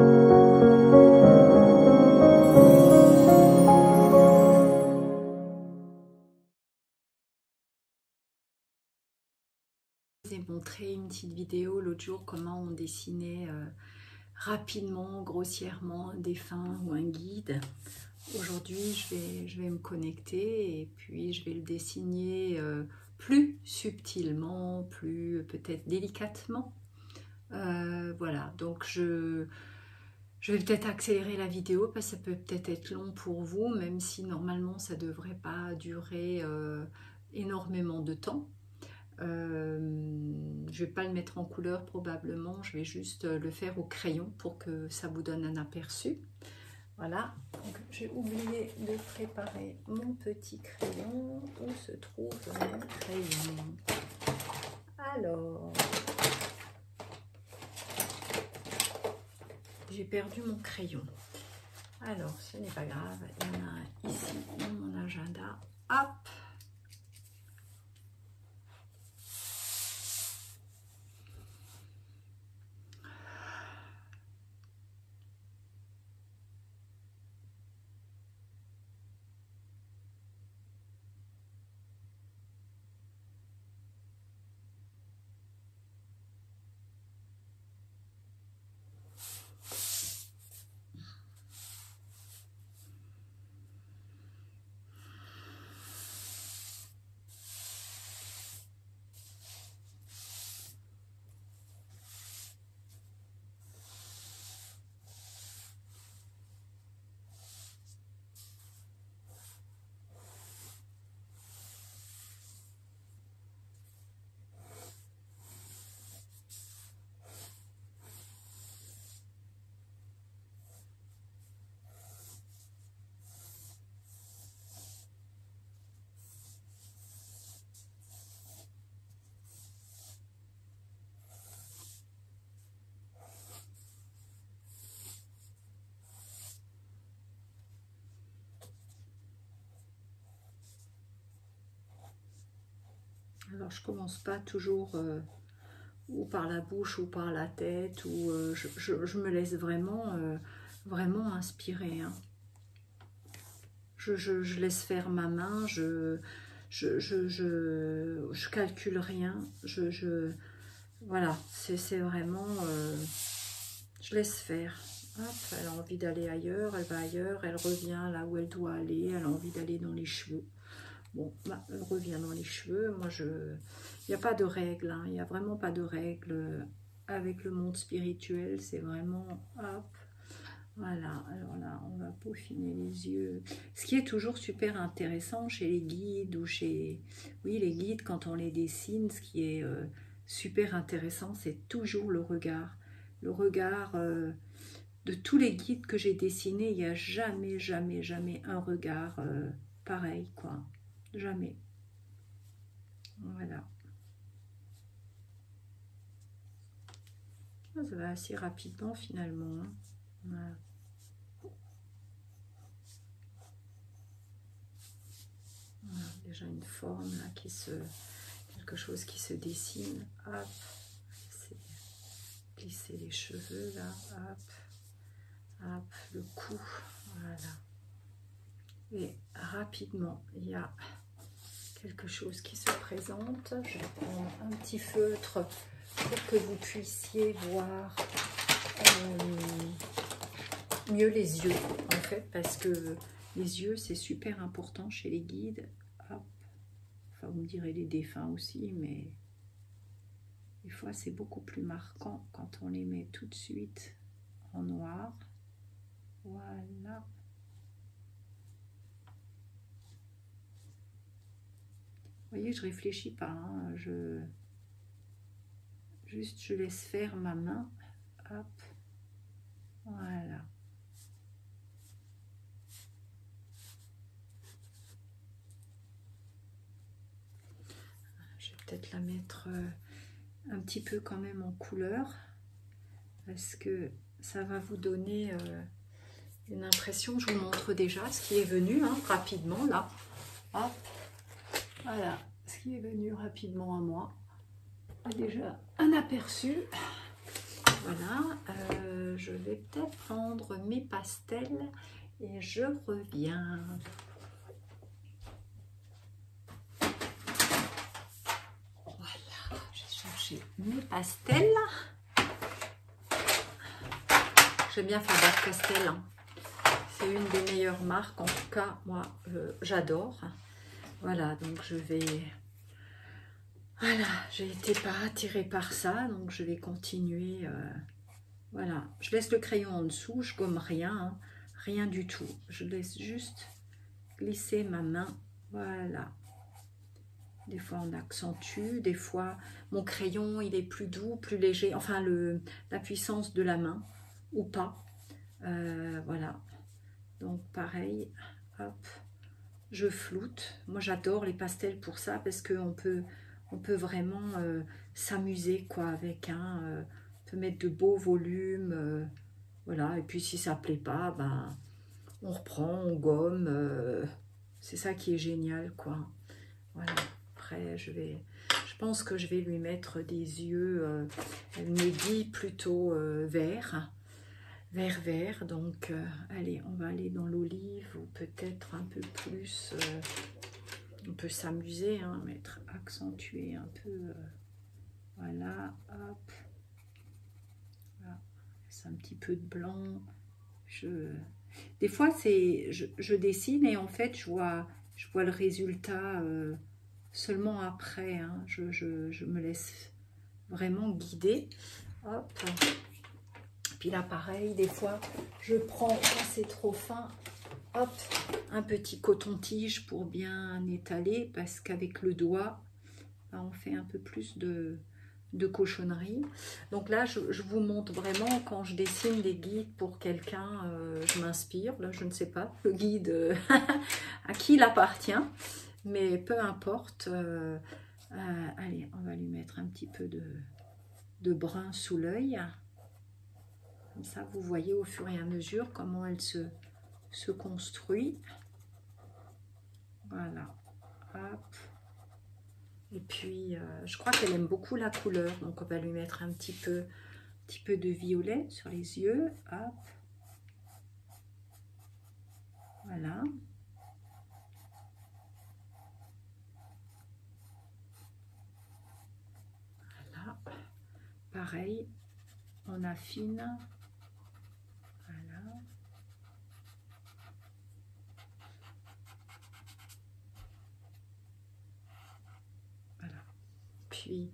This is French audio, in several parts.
Je vous ai montré une petite vidéo l'autre jour comment on dessinait rapidement, grossièrement un défunt ou un guide. Aujourd'hui je vais me connecter et puis je vais le dessiner plus subtilement, plus peut-être délicatement. Voilà, donc je vais peut-être accélérer la vidéo parce que ça peut peut-être être long pour vous, même si normalement ça ne devrait pas durer énormément de temps. Je ne vais pas le mettre en couleur probablement, je vais juste le faire au crayon pour que ça vous donne un aperçu. Voilà, donc j'ai oublié de préparer mon petit crayon. Où se trouve mon crayon? Alors, j'ai perdu mon crayon. Alors, ce n'est pas grave, il y en a un ici dans mon agenda. Hop! Alors, je commence pas toujours ou par la bouche ou par la tête, ou je me laisse vraiment, vraiment inspirer. Hein. Je laisse faire ma main, je calcule rien, voilà, c'est vraiment, je laisse faire. Hop, elle a envie d'aller ailleurs, elle va ailleurs, elle revient là où elle doit aller, elle a envie d'aller dans les cheveux. Bon, bah, elle revient dans les cheveux. Moi, il n'y a pas de règle, hein, il n'y a vraiment pas de règle avec le monde spirituel. C'est vraiment, hop, voilà. Alors là, on va peaufiner les yeux. Ce qui est toujours super intéressant chez les guides ou chez, oui, les guides, quand on les dessine, ce qui est super intéressant, c'est toujours le regard. Le regard de tous les guides que j'ai dessinés, il n'y a jamais, jamais, jamais un regard pareil, quoi. Jamais. Voilà. Ça va assez rapidement finalement. Hein. Voilà. Voilà, déjà une forme là qui se... quelque chose qui se dessine. Hop. Glisser les cheveux là. Hop. Hop. Le cou. Voilà. Et rapidement, il y a quelque chose qui se présente. Je vais prendre un petit feutre pour que vous puissiez voir mieux les yeux, en fait, parce que les yeux, c'est super important chez les guides. Hop. Enfin, vous me direz les défunts aussi, mais des fois, c'est beaucoup plus marquant quand on les met tout de suite en noir. Voilà. Vous voyez, je réfléchis pas, hein, juste je laisse faire ma main, hop, voilà. Je vais peut-être la mettre un petit peu quand même en couleur, parce que ça va vous donner une impression. Je vous montre déjà ce qui est venu hein, rapidement là, hop. Voilà, ce qui est venu rapidement à moi. Déjà un aperçu. Voilà, je vais peut-être prendre mes pastels et je reviens. Voilà, j'ai cherché mes pastels. J'aime bien Faber-Castell, hein. C'est une des meilleures marques, en tout cas, moi, j'adore. Voilà, donc je vais... Voilà, j'ai été pas attirée par ça, donc je vais continuer. Voilà, je laisse le crayon en dessous, je gomme rien, hein, rien du tout. Je laisse juste glisser ma main, voilà. Des fois on accentue, des fois mon crayon il est plus doux, plus léger, enfin la puissance de la main ou pas. Voilà, donc pareil, hop, je floute. Moi j'adore les pastels pour ça parce qu'on peut vraiment s'amuser quoi avec, hein, on peut mettre de beaux volumes, voilà, et puis si ça plaît pas, ben on reprend, on gomme, c'est ça qui est génial quoi. Voilà, après je pense que je vais lui mettre des yeux, elle me dit plutôt vert, donc allez, on va aller dans l'olive ou peut-être un peu plus, on peut s'amuser, hein, mettre accentuer un peu, voilà, hop, voilà, c'est un petit peu de blanc, des fois je dessine et en fait je vois le résultat seulement après, hein. Je me laisse vraiment guider, hop. Puis là, pareil, des fois, je prends, quand c'est trop fin, hop, un petit coton-tige pour bien étaler, parce qu'avec le doigt, on fait un peu plus de cochonnerie. Donc là, je vous montre vraiment quand je dessine des guides pour quelqu'un, je m'inspire. Là, je ne sais pas le guide à qui il appartient, mais peu importe. Allez, on va lui mettre un petit peu de brun sous l'œil. Comme ça, vous voyez au fur et à mesure comment elle se construit. Voilà. Hop. Et puis, je crois qu'elle aime beaucoup la couleur. Donc, on va lui mettre un petit peu de violet sur les yeux. Hop. Voilà. Voilà. Pareil, on affine. Voilà. Voilà. Puis,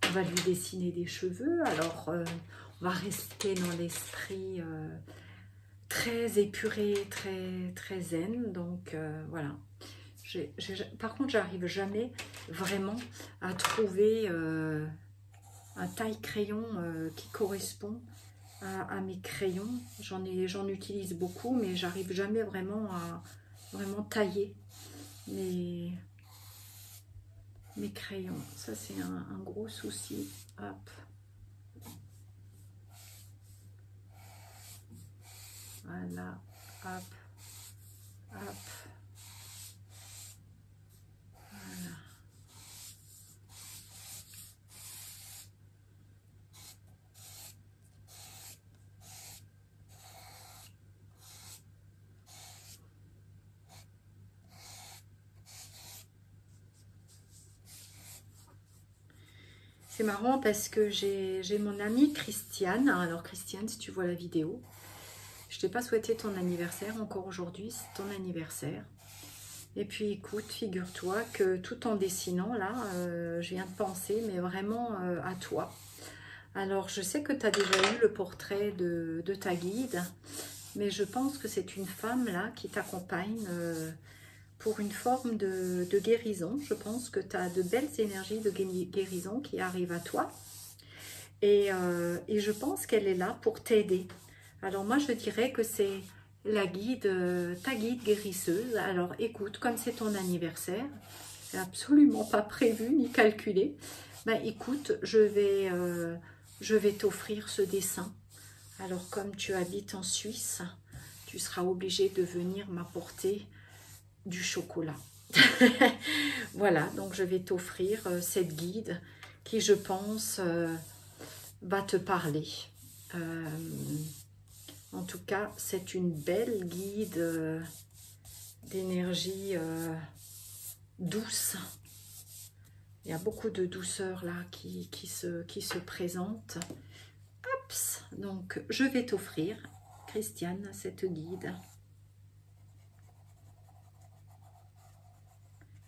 on va lui dessiner des cheveux. Alors, on va rester dans l'esprit très épuré, très zen. Donc, voilà. Par contre, j'arrive jamais vraiment à trouver un taille crayon qui correspond à mes crayons. J'en utilise beaucoup, mais j'arrive jamais vraiment à tailler mes crayons. Ça, c'est un gros souci. Hop. Voilà. Hop. Hop. Voilà. C'est marrant parce que j'ai mon amie Christiane. Alors Christiane, si tu vois la vidéo, je t'ai pas souhaité ton anniversaire encore aujourd'hui, c'est ton anniversaire. Et puis écoute, figure-toi que tout en dessinant là, je viens de penser, mais vraiment à toi. Alors je sais que tu as déjà eu le portrait de ta guide, mais je pense que c'est une femme là qui t'accompagne pour une forme de guérison. Je pense que tu as de belles énergies de guérison qui arrivent à toi. Et je pense qu'elle est là pour t'aider. Alors moi, je dirais que c'est la guide, ta guide guérisseuse. Alors écoute, comme c'est ton anniversaire, c'est absolument pas prévu ni calculé. Ben écoute, je vais t'offrir ce dessin. Alors comme tu habites en Suisse, tu seras obligé de venir m'apporter du chocolat. Voilà, donc je vais t'offrir cette guide qui, je pense, va te parler. En tout cas, c'est une belle guide d'énergie douce. Il y a beaucoup de douceur là qui se présente. Oups. Donc, je vais t'offrir, Christiane, cette guide.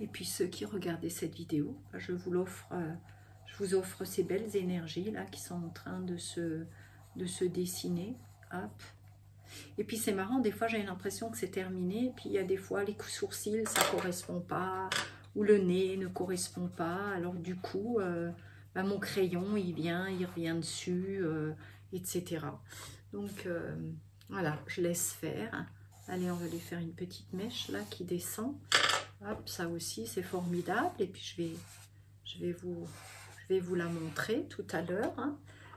Et puis, ceux qui regardaient cette vidéo, je vous offre ces belles énergies là qui sont en train de se dessiner. Hop. Et puis, c'est marrant, des fois, j'ai l'impression que c'est terminé. Et puis, il y a des fois, les sourcils, ça ne correspond pas. Ou le nez ne correspond pas. Alors, du coup, mon crayon, il revient dessus, etc. Donc, voilà, je laisse faire. Allez, on va lui faire une petite mèche là qui descend. Hop, ça aussi, c'est formidable. Et puis, je vais vous la montrer tout à l'heure. Hein.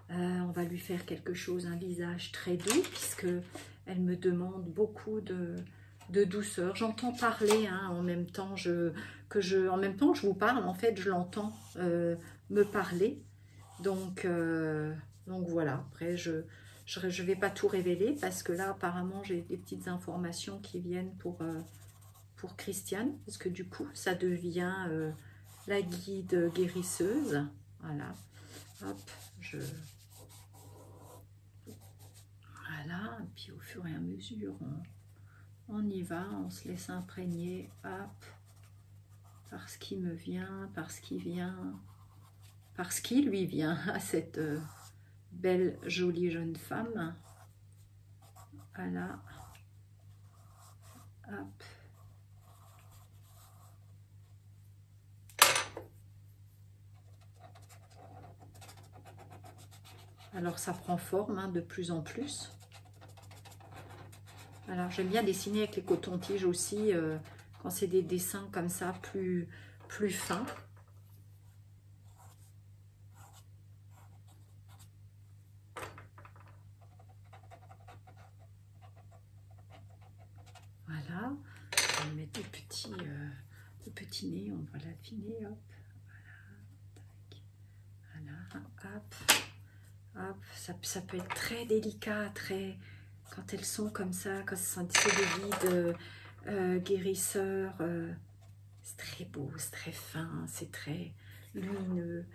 On va lui faire quelque chose, un visage très doux, puisque elle me demande beaucoup de douceur. J'entends parler hein, en même temps que je vous parle. En fait, je l'entends me parler. Donc voilà. Après, je vais pas tout révéler parce que là, apparemment, j'ai des petites informations qui viennent pour Christiane, parce que du coup, ça devient la guide guérisseuse. Voilà. Hop, voilà. Et puis au fur et à mesure, on y va, on se laisse imprégner. Hop, par ce qui me vient, par ce qui vient, par ce qui lui vient à cette belle, jolie jeune femme. Voilà. Hop. Alors ça prend forme hein, de plus en plus. Alors j'aime bien dessiner avec les cotons-tiges aussi, quand c'est des dessins comme ça, plus fins. Voilà, on va mettre le petit nez, on va l'affiner, hop, voilà, hop, hop, ça peut être très délicat, quand elles sont comme ça, quand c'est des guides guérisseurs, c'est très beau, c'est très fin, c'est très lumineux.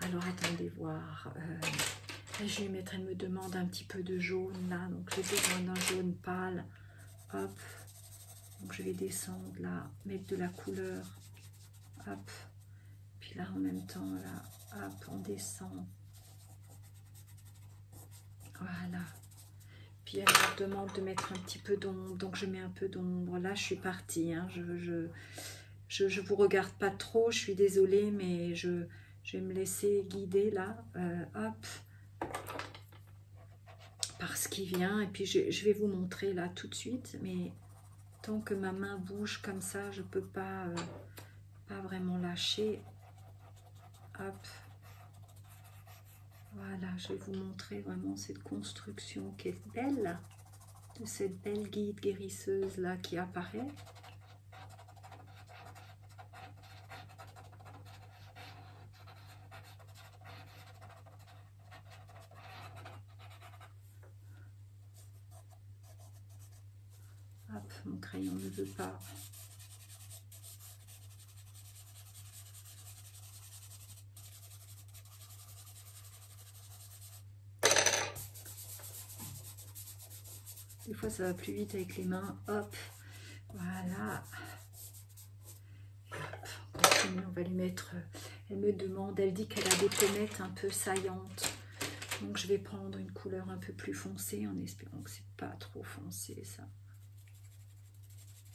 Alors attendez voir, je vais mettre, elle me demande un petit peu de jaune là, donc j'ai besoin d'un jaune pâle, hop. Donc je vais descendre là, mettre de la couleur, hop, puis là en même temps, là, hop, on descend, voilà, puis elle me demande de mettre un petit peu d'ombre, donc je mets un peu d'ombre, là je suis partie, hein. Je vous regarde pas trop, je suis désolée, mais je vais me laisser guider là, hop, par ce qui vient, et puis je vais vous montrer là tout de suite, mais tant que ma main bouge comme ça, je peux pas vraiment lâcher. Hop. Voilà, je vais vous montrer vraiment cette construction qui est belle, de cette belle guide guérisseuse là qui apparaît. Hop, mon crayon ne veut pas. Des fois, ça va plus vite avec les mains. Hop, voilà. Et hop, on continue, on va lui mettre... Elle me demande, elle dit qu'elle a des pommettes un peu saillantes. Donc, je vais prendre une couleur un peu plus foncée en espérant que c'est pas trop foncé, ça.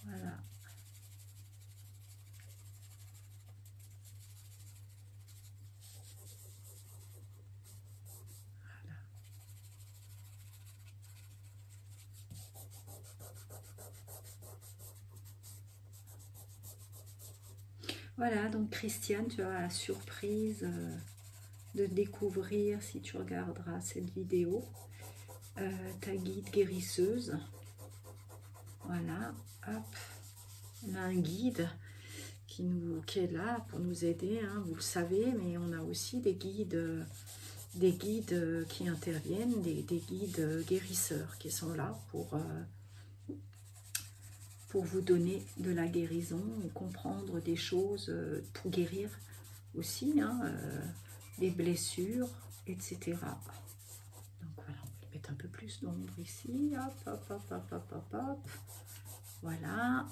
Voilà. Voilà, donc Christiane, tu as la surprise de découvrir, si tu regarderas cette vidéo, ta guide guérisseuse. Voilà, hop, on a un guide qui est là pour nous aider, hein, vous le savez, mais on a aussi des guides des guides qui interviennent, des guides guérisseurs qui sont là pour vous donner de la guérison, comprendre des choses, pour guérir aussi, hein, des blessures, etc. Donc voilà, on va mettre un peu plus d'ombre ici, hop, hop, hop, hop, hop, hop, hop, voilà.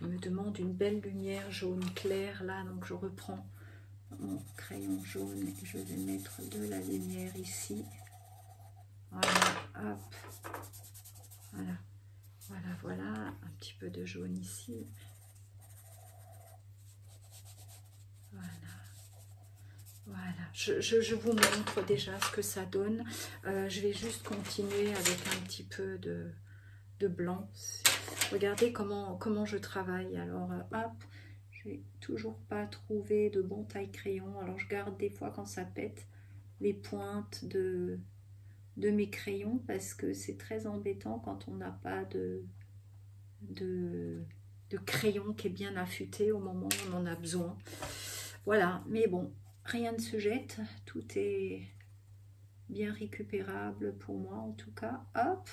Il me demande une belle lumière jaune claire là, donc je reprends mon crayon jaune et je vais mettre de la lumière ici. Voilà, hop, voilà, voilà, voilà, un petit peu de jaune ici. Voilà, voilà. Je vous montre déjà ce que ça donne. Je vais juste continuer avec un petit peu de blanc. Regardez comment je travaille. Alors, hop, je n'ai toujours pas trouvé de bon taille crayon. Alors, je garde des fois quand ça pète les pointes de mes crayons parce que c'est très embêtant quand on n'a pas de crayon qui est bien affûté au moment où on en a besoin. Voilà, mais bon, rien ne se jette. Tout est bien récupérable pour moi en tout cas. Hop,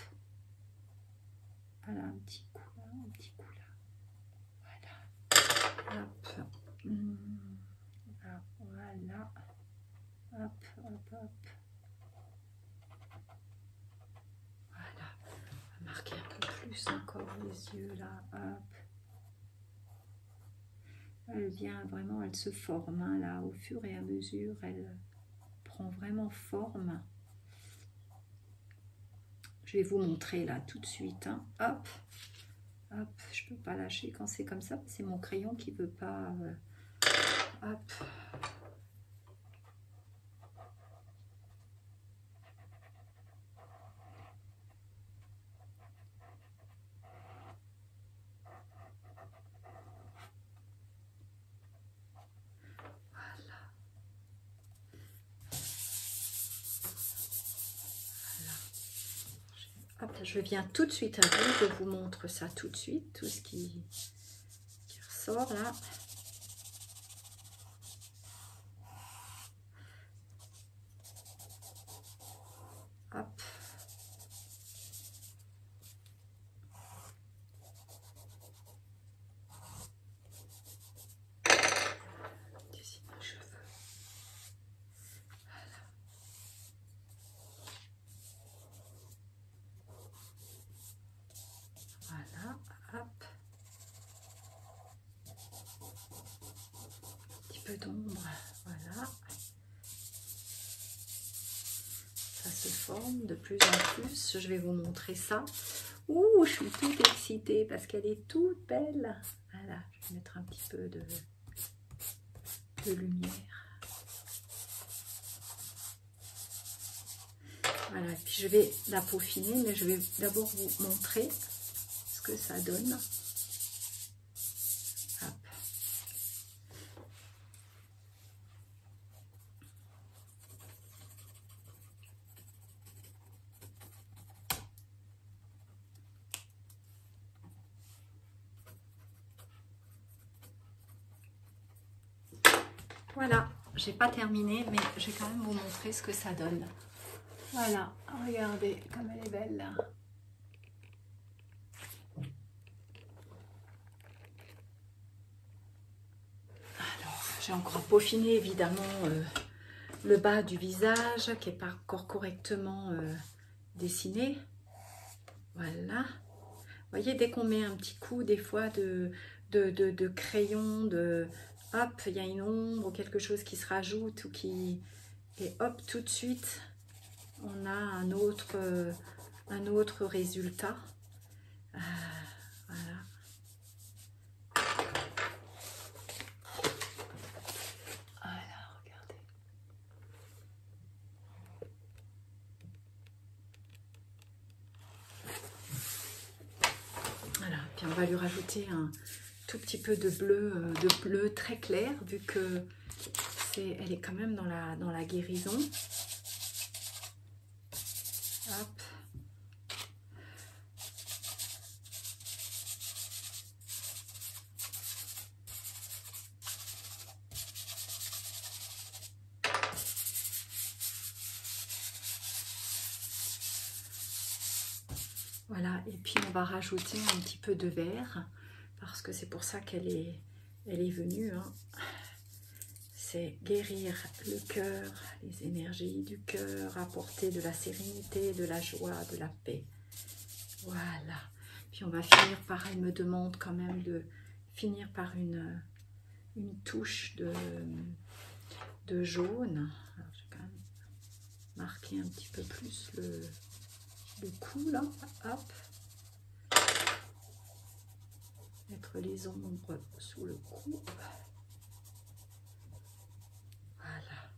voilà, un petit coup là, un petit coup là. Voilà, hop, voilà, hop, hop, hop. Voilà, on va marquer un peu plus encore les yeux là, hop. Elle vient vraiment, elle se forme, hein, là, au fur et à mesure, elle prend vraiment forme. Je vais vous montrer là tout de suite, hein. Hop, hop, je peux pas lâcher quand c'est comme ça, c'est mon crayon qui veut pas, hop. Hop, je viens tout de suite à vous, je vous montre ça tout de suite, tout ce qui ressort là. Hop. Dessine mes cheveux. Voilà, hop. Un petit peu d'ombre, voilà. Ça se forme de plus en plus. Je vais vous montrer ça. Ouh, je suis toute excitée parce qu'elle est toute belle. Voilà, je vais mettre un petit peu de lumière. Voilà, et puis je vais la peaufiner, mais je vais d'abord vous montrer ce que ça donne. Hop. Voilà, j'ai pas terminé, mais je vais quand même vous montrer ce que ça donne. Voilà, regardez comme elle est belle là. Alors, j'ai encore peaufiné évidemment le bas du visage qui n'est pas encore correctement dessiné. Voilà. Vous voyez, dès qu'on met un petit coup des fois de crayon, hop, il y a une ombre ou quelque chose qui se rajoute ou qui... Et hop, tout de suite, on a un autre résultat. Voilà. Voilà, regardez. Voilà, puis on va lui rajouter un tout petit peu de bleu très clair, vu que elle est quand même dans la guérison. Hop. Voilà, et puis on va rajouter un petit peu de vert, parce que c'est pour ça qu'elle est venue, hein. C'est guérir le cœur, les énergies du cœur, apporter de la sérénité, de la joie, de la paix. Voilà. Puis on va finir par, elle me demande quand même de finir par une touche de jaune. Alors, je vais quand même marquer un petit peu plus le cou là. Hop. Mettre les ombres sous le cou. Voilà.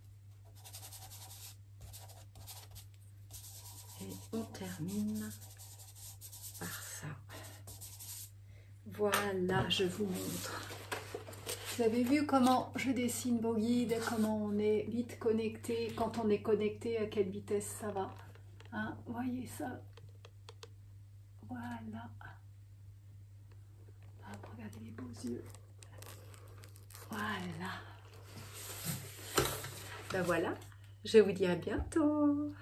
Et on termine par ça. Voilà, je vous montre. Vous avez vu comment je dessine vos guides, comment on est vite connecté, quand on est connecté, à quelle vitesse ça va. Hein, voyez ça. Voilà. Hop, regardez les beaux yeux. Voilà. Ben voilà, je vous dis à bientôt.